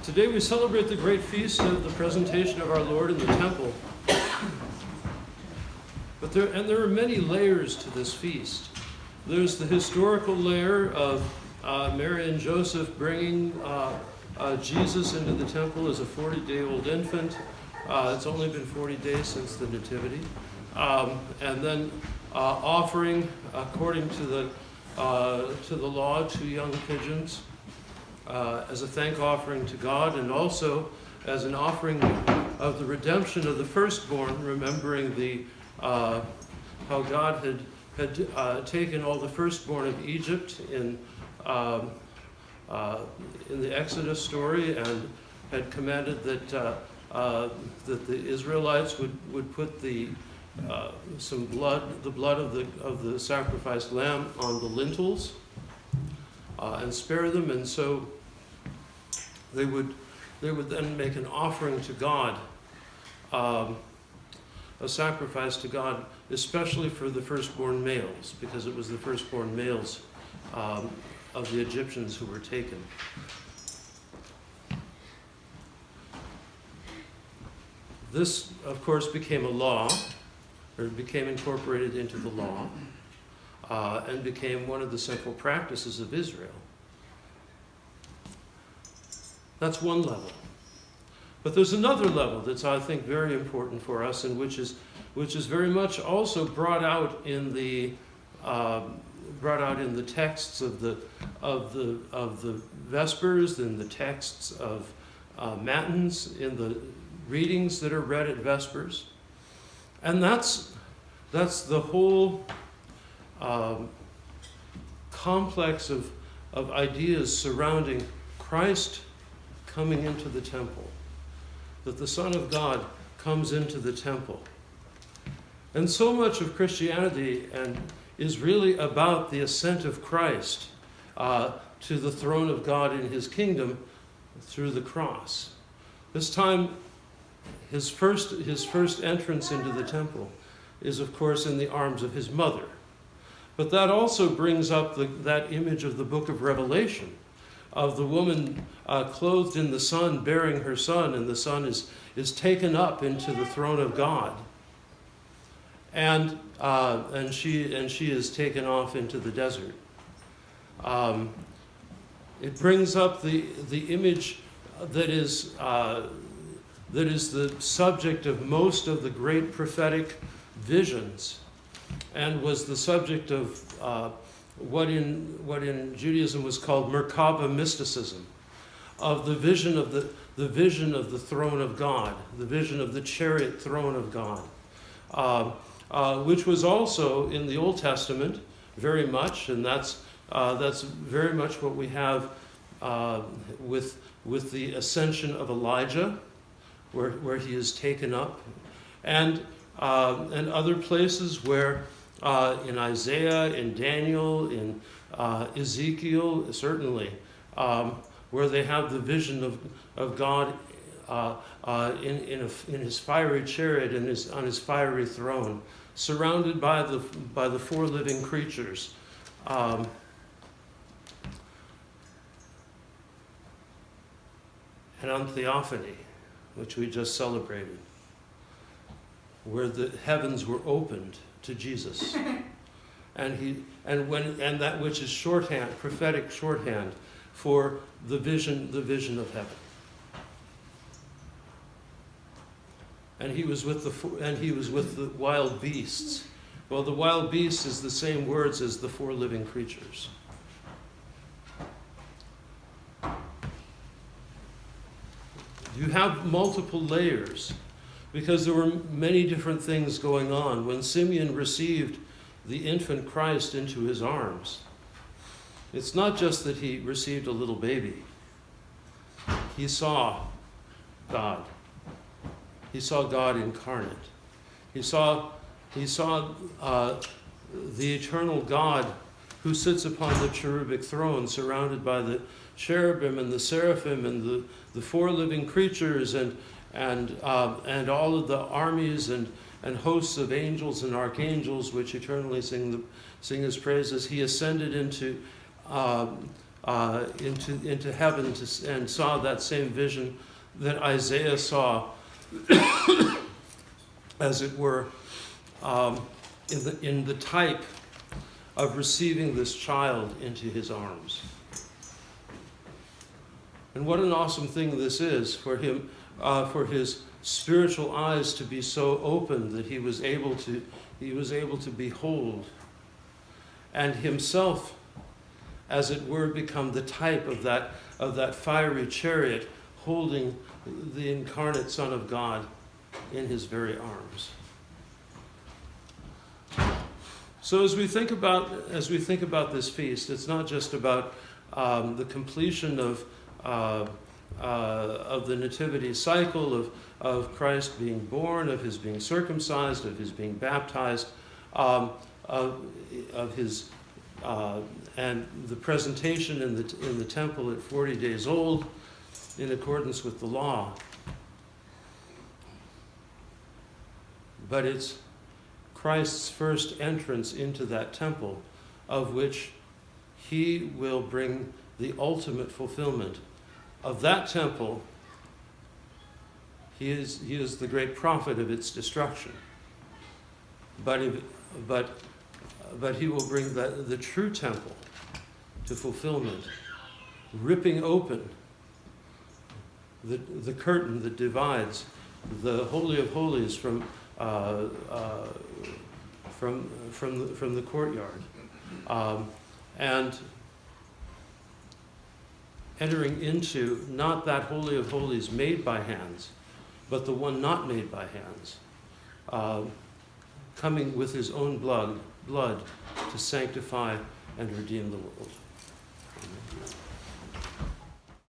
Today we celebrate the great feast of the presentation of our Lord in the temple. But there are many layers to this feast. There's the historical layer of Mary and Joseph bringing Jesus into the temple as a 40-day-old infant. It's only been 40 days since the Nativity. And then offering, according to the law, 2 young pigeons as a thank offering to God, and also as an offering of the redemption of the firstborn, remembering how God had taken all the firstborn of Egypt in the Exodus story, and had commanded that the Israelites would put the blood of the sacrificed lamb on the lintels and spare them, and so they would then make an offering to God, a sacrifice to God, especially for the firstborn males, because it was the firstborn males of the Egyptians who were taken. This, of course, became a law, or became incorporated into the law, and became one of the central practices of Israel. That's one level. But there's another level that's, I think, very important for us, and which is very much also brought out in the texts of the Vespers, in the texts of Matins, in the readings that are read at Vespers, and that's the whole complex of ideas surrounding Christ coming into the temple, that the Son of God comes into the temple. And so much of Christianity is really about the ascent of Christ to the throne of God in his kingdom through the cross. This time, his first entrance into the temple is, of course, in the arms of his mother. But that also brings up that image of the book of Revelation, of the woman clothed in the sun, bearing her son, and the son is taken up into the throne of God, and she is taken off into the desert. It brings up the image that is the subject of most of the great prophetic visions, and was the subject of what in Judaism was called Merkaba mysticism, of the vision of the throne of God, the vision of the chariot throne of God, which was also in the Old Testament very much, and that's very much what we have with the ascension of Elijah, where he is taken up, and other places where in Isaiah, in Daniel, in Ezekiel, certainly, where they have the vision of God in his fiery chariot and on his fiery throne, surrounded by the 4 living creatures. And on Theophany, which we just celebrated, where the heavens were opened to Jesus, and that which is shorthand, prophetic shorthand for the vision of heaven. And he was with the wild beasts. Well, the wild beasts is the same words as the 4 living creatures. You have multiple layers, because there were many different things going on. When Simeon received the infant Christ into his arms, it's not just that he received a little baby. He saw God. He saw God incarnate. He saw the eternal God who sits upon the cherubic throne, surrounded by the cherubim and the seraphim and the 4 living creatures and all of the armies and hosts of angels and archangels which eternally sing his praises. He ascended into into heaven and saw that same vision that Isaiah saw, as it were, in the type of receiving this child into his arms. And what an awesome thing this is for him, for his spiritual eyes to be so open that he was able to behold, and himself, as it were, become the type of that fiery chariot holding the incarnate Son of God in his very arms. So as we think about this feast, it's not just about the completion of the nativity cycle, of Christ being born, of his being circumcised, of his being baptized, of his and the presentation in the temple at 40 days old, in accordance with the law. But it's Christ's first entrance into that temple, of which he will bring the ultimate fulfillment. Of that temple, he is the great prophet of its destruction. But he will bring the true temple to fulfillment, ripping open the curtain that divides the Holy of Holies from the courtyard, and entering into not that Holy of Holies made by hands, but the one not made by hands, coming with his own blood to sanctify and redeem the world. Amen.